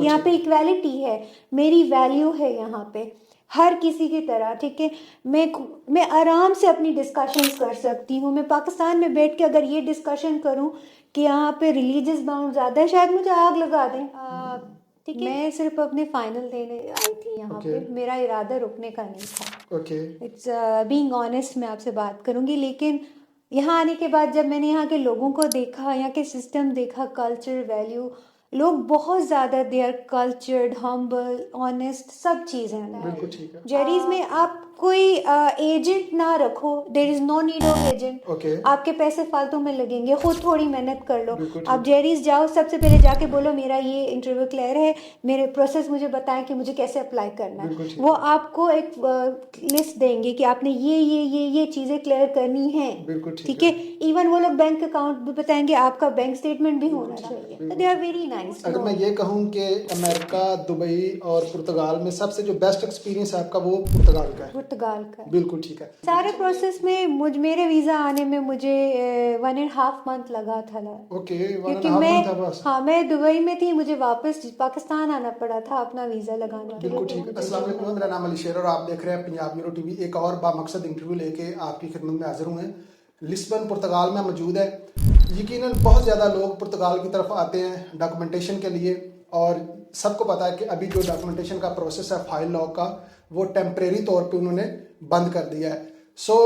यहाँ पे इक्वालिटी है, मेरी वैल्यू है यहाँ पे हर किसी की तरह, ठीक है। मैं आराम से अपनी डिस्कशंस कर सकती हूँ। मैं पाकिस्तान में बैठ के अगर ये डिस्कशन करूँ कि यहाँ पे रिलीजियस बाउंड ज़्यादा है, शायद मुझे आग लगा दें, ठीक है। मैं सिर्फ अपने फाइनल देने आई थी यहाँ पे, मेरा इरादा रुकने का नहीं था। इट्स बीइंग ऑनेस्ट, मैं आपसे बात करूँगी। लेकिन यहाँ आने के बाद जब मैंने यहाँ के लोगों को देखा, यहाँ के सिस्टम देखा, कल्चर, वैल्यू, लोग बहुत ज़्यादा they are cultured, humble, honest, सब चीज़ है। बिल्कुल ठीक है। जेरीज में आप कोई एजेंट ना रखो, there is no need of agent. आपके पैसे फालतू में लगेंगे, खुद थोड़ी मेहनत कर लो। आप जेरीज जाओ, सबसे पहले जाके बोलो मेरा ये इंटरव्यू क्लियर है, मेरे प्रोसेस मुझे बताएं कि मुझे कैसे अप्लाई करना है। वो आपको एक लिस्ट देंगे कि आपने ये चीज़ें क्लियर करनी है, ठीक है। इवन वो लोग बैंक अकाउंट भी बताएंगे, आपका बैंक स्टेटमेंट भी होना चाहिए। They are very nice. अगर मैं ये कहूँ कि अमेरिका, दुबई और पुर्तगाल में सबसे जो बेस्ट एक्सपीरियंस है आपका, वो पुर्तगाल का है। पुर्तगाल का, बिल्कुल ठीक है। सारे प्रोसेस में मेरे वीज़ा आने में मुझे 1.5 मंथ लगा था। क्योंकि मैं दुबई में थी, मुझे वापस पाकिस्तान आना पड़ा था अपना वीज़ा लगाने के लिए। बिल्कुल ठीक है। अस्सलाम वालेकुम, मेरा नाम अली शेर और आप देख रहे हैं पंजाब न्यूरो टीवी। एक और बामकसद इंटरव्यू लेके आपकी खिदमत में हाजिर हुए हैं। लिस्बन पुर्तगाल में मौजूद है। यकीनन बहुत ज़्यादा लोग पुर्तगाल की तरफ आते हैं डॉक्यूमेंटेशन के लिए, और सबको पता है कि अभी जो डॉक्यूमेंटेशन का प्रोसेस है फाइल लॉ का, वो टेम्परेरी तौर पे उन्होंने बंद कर दिया है। सो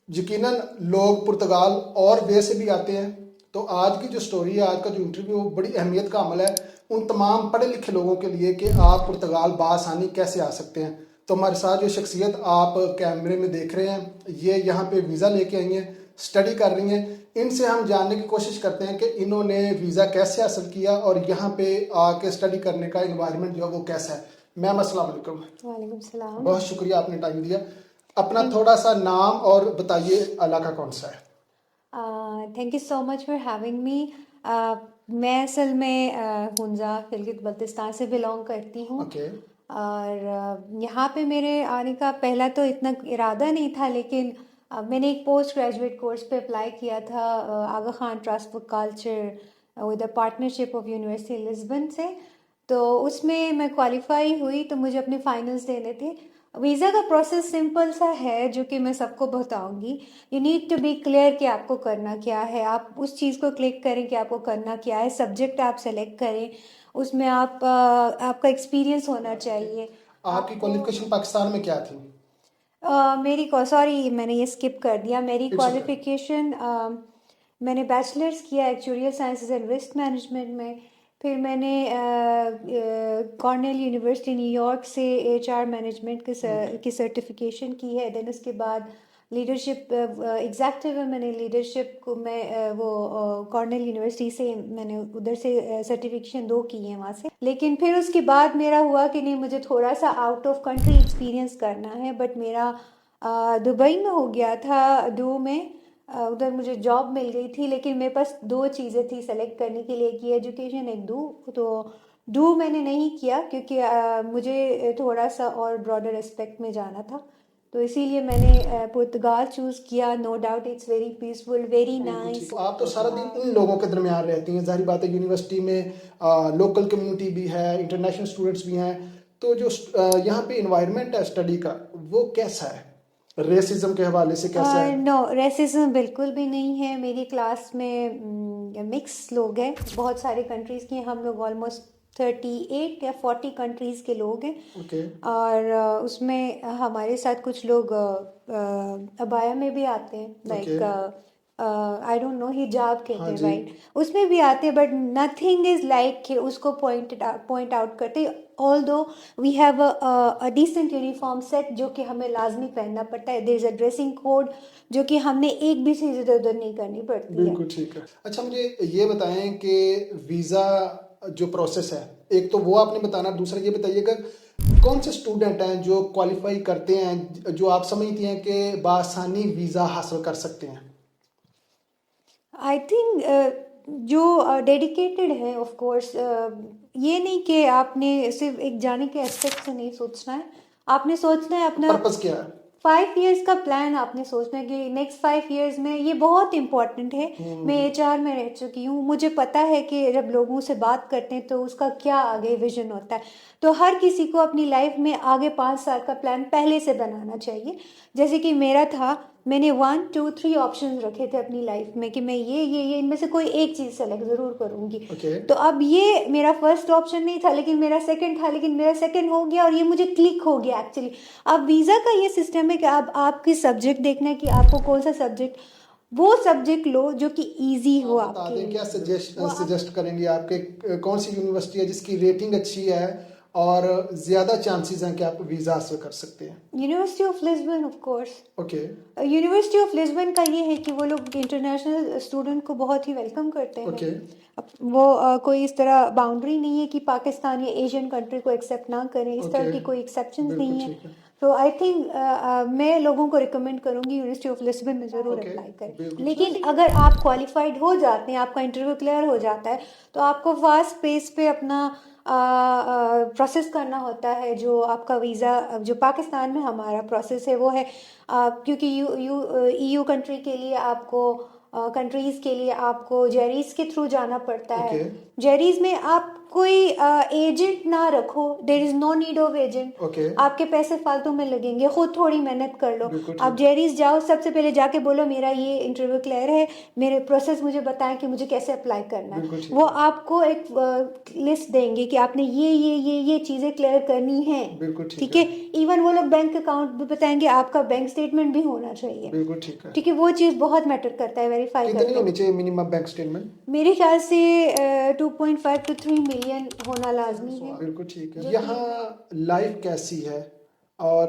यकीनन लोग पुर्तगाल और वे से भी आते हैं। तो आज की जो स्टोरी है, आज का जो इंटरव्यू, वो बड़ी अहमियत का अमल है उन तमाम पढ़े लिखे लोगों के लिए कि आप पुर्तगाल बासानी कैसे आ सकते हैं। तो हमारे साथ जो शख्सियत आप कैमरे में देख रहे हैं, ये यहाँ पे वीज़ा लेके आई हैं, स्टडी कर रही हैं। इनसे हम जानने की कोशिश करते हैं कि इन्होंने वीज़ा कैसे हासिल किया और यहाँ पे आके स्टडी करने का इन्वायरमेंट जो है वो कैसा है। मैम अस्सलाम वालेकुम। वालेकुम सलाम। बहुत शुक्रिया, आपने टाइम दिया। अपना थोड़ा सा नाम और बताइए, इलाका कौन सा है? Thank you so much for having me. मैं असल में हुंजा गिलगित बल्तिस्तान से बिलोंग करती हूँ। और यहाँ पे मेरे आने का पहला तो इतना इरादा नहीं था, लेकिन मैंने एक पोस्ट ग्रेजुएट कोर्स पे अप्लाई किया था Aga Khan trust for culture with a partnership of university Lisbon से। तो उसमें मैं क्वालिफाई हुई, तो मुझे अपने फाइनल्स देने थे। वीज़ा का प्रोसेस सिंपल सा है, जो कि मैं सबको बताऊंगी। You need to be clear कि आपको करना क्या है। आप उस चीज़ को क्लिक करें कि आपको करना क्या है। सब्जेक्ट आप सेलेक्ट करें, उसमें आपका एक्सपीरियंस होना चाहिए। आपकी क्वालिफिकेशन पाकिस्तान में क्या थी? सॉरी, मैंने ये स्किप कर दिया। मेरी क्वालिफिकेशन, मैंने बैचलर्स किया actuarial sciences and risk management में। फिर मैंने कॉर्नेल यूनिवर्सिटी न्यूयॉर्क से एचआर मैनेजमेंट की सर्टिफिकेशन की है। देन उसके बाद लीडरशिप एग्जैक्टिव में मैंने लीडरशिप को मैं वो कॉर्नेल यूनिवर्सिटी से मैंने उधर से सर्टिफिकेशन 2 की है वहाँ से। लेकिन फिर उसके बाद मेरा हुआ कि नहीं, मुझे थोड़ा सा आउट ऑफ कंट्री एक्सपीरियंस करना है। बट मेरा दुबई में हो गया था, डू में। उधर मुझे जॉब मिल गई थी, लेकिन मेरे पास 2 चीज़ें थी सेलेक्ट करने के लिए, एक ये एजुकेशन, एक डू। तो डू मैंने नहीं किया क्योंकि मुझे थोड़ा सा और ब्रॉडर एस्पेक्ट में जाना था, तो इसीलिए मैंने पुर्तगाल चूज़ किया। No doubt it's very peaceful, very nice. आप तो सारा दिन इन लोगों के दरमियान रहती हैं, जाहिर बात है। यूनिवर्सिटी में लोकल कम्युनिटी भी है, इंटरनेशनल स्टूडेंट्स भी हैं। तो जो यहाँ पे इन्वायरमेंट है स्टडी का, वो कैसा है? रेसिज्म के हवाले से कैसा है? नो, रेसिज्म बिल्कुल भी नहीं है। मेरी क्लास में मिक्स लोग हैं, बहुत सारे कंट्रीज़ के। हम लोग ऑलमोस्ट 38 या 40 कंट्रीज़ के लोग हैं। और उसमें हमारे साथ कुछ लोग अबाया में भी आते हैं, लाइक आई डोंट नो, हिजाब कहते हैं, राइट, उसमें भी आते हैं। बट नथिंग इज़ लाइक कि उसको पॉइंट आउट करते। Although we have a decent uniform set जो कि हमें लाजमी पहनना पड़ता है। There is a dressing code जो कि हमने एक भी चीज़ इधर उधर नहीं करनी पड़ती है। बिल्कुल ठीक है। अच्छा, मुझे ये बताएं कि वीज़ा जो प्रोसेस है, एक तो वो आपने बताना, दूसरा ये बताइएगा कौन से स्टूडेंट हैं जो क्वालिफाई करते हैं, जो आप समझती हैं कि बासानी वीज़ा हासिल कर सकते हैं? आई थिंक जो डेडिकेटेड है, ऑफ कोर्स। ये नहीं कि आपने सिर्फ एक जाने के एस्पेक्ट से नहीं सोचना है, आपने सोचना है अपना पर्पस क्या है? 5 इयर्स का प्लान आपने सोचना है कि नेक्स्ट 5 इयर्स में, ये बहुत इंपॉर्टेंट है। मैं एचआर में रह चुकी हूँ, मुझे पता है कि जब लोगों से बात करते हैं तो उसका क्या आगे विजन होता है। तो हर किसी को अपनी लाइफ में आगे 5 साल का प्लान पहले से बनाना चाहिए, जैसे कि मेरा था। मैंने 1 2 3 ऑप्शंस रखे थे अपनी लाइफ में कि मैं ये इनमें से कोई एक चीज़ सेलेक्ट ज़रूर करूँगी। तो अब ये मेरा फर्स्ट ऑप्शन नहीं था, लेकिन मेरा सेकंड था, लेकिन मेरा सेकंड हो गया और ये मुझे क्लिक हो गया एक्चुअली। अब वीज़ा का ये सिस्टम है कि अब आपकी सब्जेक्ट देखना है कि आपको कौन सा सब्जेक्ट, वो सब्जेक्ट लो जो कि इजी हो आप बता आपके दें लिए। क्या सजेस्ट करेंगे आपके कौन सी यूनिवर्सिटी है जिसकी रेटिंग अच्छी है और ज्यादा चांसेस हैं कि आप वीजा हासिल कर सकते हैं? University of Lisbon of course. Okay. University of Lisbon का ये है कि वो लोग इंटरनेशनल स्टूडेंट को बहुत ही वेलकम करते हैं। ओके। अब वो कोई इस तरह बाउंड्री नहीं है कि पाकिस्तान या एशियन कंट्री को एक्सेप्ट ना करें, इस तरह की कोई एक्सेप्शंस बिल्कुल नहीं है। ठीक है। तो आई थिंक मैं लोगों को रिकमेंड करूंगी यूनिवर्सिटी ऑफ लिस्बन में ज़रूर ओके, अप्लाई करें। बिल्कुल लेकिन अगर आप क्वालिफाइड हो जाते हैं, आपका इंटरव्यू क्लियर हो जाता है, तो आपको फास्ट पेस पे अपना प्रोसेस करना होता है। जो आपका वीज़ा, जो पाकिस्तान में हमारा प्रोसेस है वो है, क्योंकि ईयू कंट्री के लिए आपको, कंट्रीज़ के लिए आपको जेरीज के थ्रू जाना पड़ता है। ओके। जेरीज में आप कोई एजेंट ना रखो, there is no need of agent. Okay. आपके पैसे फालतू में लगेंगे, खुद थोड़ी मेहनत कर लो। बिल्कुल आप ठीक। जेरीज जाओ, सबसे पहले जाके बोलो मेरा ये इंटरव्यू क्लियर है, मेरे प्रोसेस मुझे बताएं कि मुझे कैसे अप्लाई करना बिल्कुल है। ठीक वो है। आपको एक लिस्ट देंगे कि आपने ये चीज़ें क्लियर करनी है। बिल्कुल ठीक ठीक है। है। इवन वो लोग बैंक अकाउंट भी बताएंगे, आपका बैंक स्टेटमेंट भी होना चाहिए। बिल्कुल ठीक है। ठीक है, वो चीज़ बहुत मैटर करता है, वेरीफाई कितनी करते होनी हैं। चाहिए मिनिमम बैंक स्टेटमेंट? मेरे ख्याल से 2.5 to 3 मिलियन होना लाजमी है। बिल्कुल ठीक है। यहाँ लाइफ कैसी है? और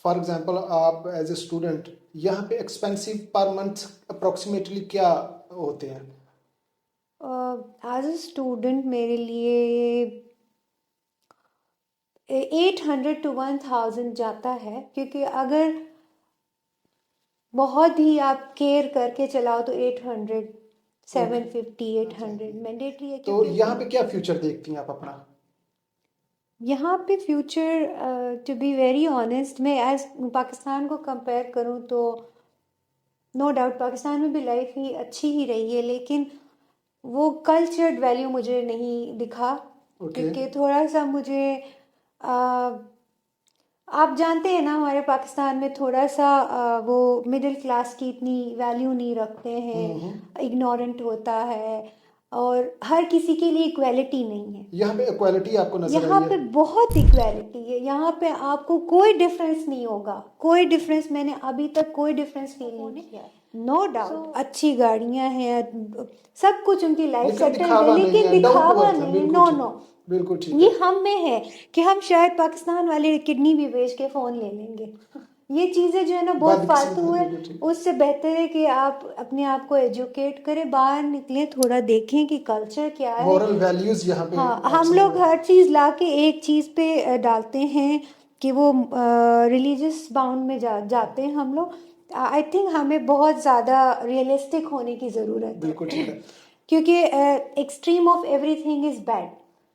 फॉर एग्जांपल आप एज ए स्टूडेंट यहाँ पे एक्सपेंसिव पर मंथ अप्रोक्सीमेटली क्या होते हैं? एज अ स्टूडेंट मेरे लिए 800 to 1000 जाता है, क्योंकि अगर बहुत ही आप केयर करके चलाओ तो 800 750 800 मैंडेटरी है। तो क्योंकि यहाँ पे क्या फ्यूचर देखती हैं आप अपना? यहाँ पे future, to be very honest, मैं एज पाकिस्तान को कंपेयर करूँ तो नो डाउट पाकिस्तान में भी लाइफ ही अच्छी ही रही है, लेकिन वो कल्चर्ड वैल्यू मुझे नहीं दिखा। ओके। क्योंकि थोड़ा सा मुझे, आप जानते हैं ना, हमारे पाकिस्तान में थोड़ा सा वो मिडिल क्लास की इतनी वैल्यू नहीं रखते हैं, इग्नोरेंट होता है, और हर किसी के लिए इक्वालिटी नहीं है। यहाँ पे इक्वालिटी आपको नजर यहाँ आई पे है? बहुत इक्वालिटी है। यहाँ पे आपको कोई डिफरेंस नहीं होगा, कोई डिफरेंस, मैंने अभी तक कोई डिफरेंस फील नहीं किया। नो डाउट अच्छी गाड़ियाँ हैं, सब कुछ उनकी लाइफ लेकिन सेटल्ड दिखावा है, नहीं लेकिन है, डाउन टू दिखावा अर्थ है। नहीं है। बिल्कुल नो ठीक। नो, बिल्कुल ठीक ये है। हम में है कि हम शायद पाकिस्तान वाले किडनी भी बेच के फोन ले लेंगे। ये चीजें जो है ना बहुत बदकिस्मत फालतू है। बिल्कुल ठीक। उससे बेहतर है कि आप अपने आप को एजुकेट करें, बाहर निकलें, थोड़ा देखें कि कल्चर क्या है। मॉरल वैल्यूज यहाँ पे हाँ, हम अच्छी लोग हैं। हर चीज़ ला के एक चीज़ पे डालते हैं कि वो रिलीजियस बाउंड में जाते हैं हम लोग। आई थिंक हमें बहुत ज़्यादा रियलिस्टिक होने की ज़रूरत बिल्कुल ठीक है। है। क्योंकि extreme of everything is bad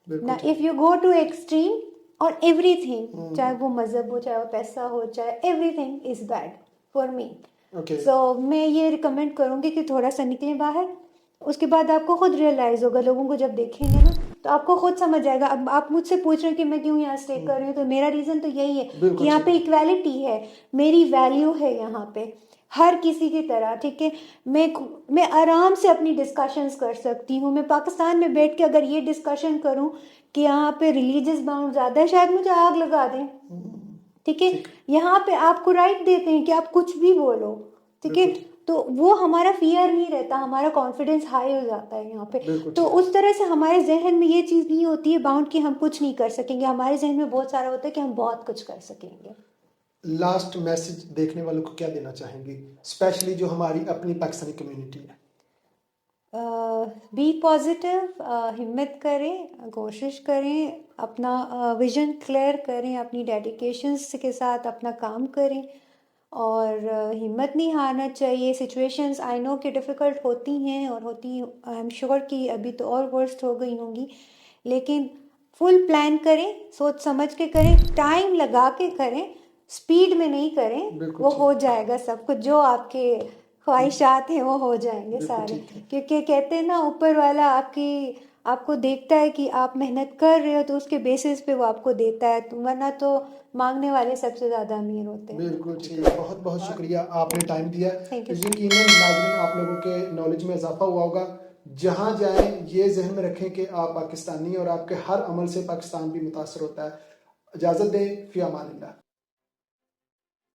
बिल्कुल ना। ठीक। If you go to extreme और एवरीथिंग, चाहे वो मज़हब हो, चाहे वो पैसा हो, चाहे everything is bad for me. Okay. So मैं ये रिकमेंड करूँगी कि थोड़ा सा निकलें बाहर। उसके बाद आपको खुद रियलाइज़ होगा, लोगों को जब देखेंगे ना तो आपको खुद समझ आएगा। अब आप मुझसे पूछ रहे हैं कि मैं क्यों यहाँ स्टे कर रही हूँ, तो मेरा रीज़न तो यही है कि बिल्कुल यहाँ ठीक। पे इक्वालिटी है, मेरी वैल्यू है यहाँ पे हर किसी की तरह। ठीक है, मैं आराम से अपनी डिस्कशंस कर सकती हूँ। मैं पाकिस्तान में बैठ के अगर ये डिस्कशन करूँ कि यहाँ पे रिलीजियस बाउंड ज़्यादा है, शायद मुझे आग लगा दें। ठीक है, यहाँ पे आपको राइट देते हैं कि आप कुछ भी बोलो। ठीक है, तो वो हमारा फियर नहीं रहता, हमारा कॉन्फिडेंस हाई हो जाता है यहाँ पे। बिल्कुल तो ठीक। उस तरह से हमारे जहन में ये चीज़ नहीं होती है बाउंड कि हम कुछ नहीं कर सकेंगे। हमारे जहन में बहुत सारा होता है कि हम बहुत कुछ कर सकेंगे। लास्ट मैसेज देखने वालों को क्या देना चाहेंगी, स्पेशली जो हमारी अपनी पाकिस्तानी कम्युनिटी है? बी पॉजिटिव, हिम्मत करें, कोशिश करें, अपना विजन क्लियर करें, अपनी डेडिकेशंस के साथ अपना काम करें, और हिम्मत नहीं हारना चाहिए। सिचुएशंस आई नो कि डिफ़िकल्ट होती हैं और होती, आई एम श्योर कि अभी तो और वर्स्ट हो गई होंगी, लेकिन फुल प्लान करें, सोच समझ के करें, टाइम लगा के करें, स्पीड में नहीं करें, बिल्कुल वो ठीक। हो जाएगा सब कुछ, जो आपके ख्वाहिशात हैं वो हो जाएंगे बिल्कुल सारे। ठीक है। क्योंकि कहते हैं ना, ऊपर वाला आपको देखता है कि आप मेहनत कर रहे हो, तो उसके बेसिस पे वो आपको देता है, तो वरना तो मांगने वाले सबसे ज़्यादा अमीर होते हैं। बिल्कुल ठीक, बहुत बहुत शुक्रिया आपने टाइम दिया। Thank you. यकीनन नाज़रीन आप लोगों के नॉलेज में इजाफा हुआ होगा। जहाँ जाएं ये जहन में रखें कि आप पाकिस्तानी और आपके हर अमल से पाकिस्तान भी मुतासर होता है। इजाज़त दें, फ़ी अमानिल्लाह।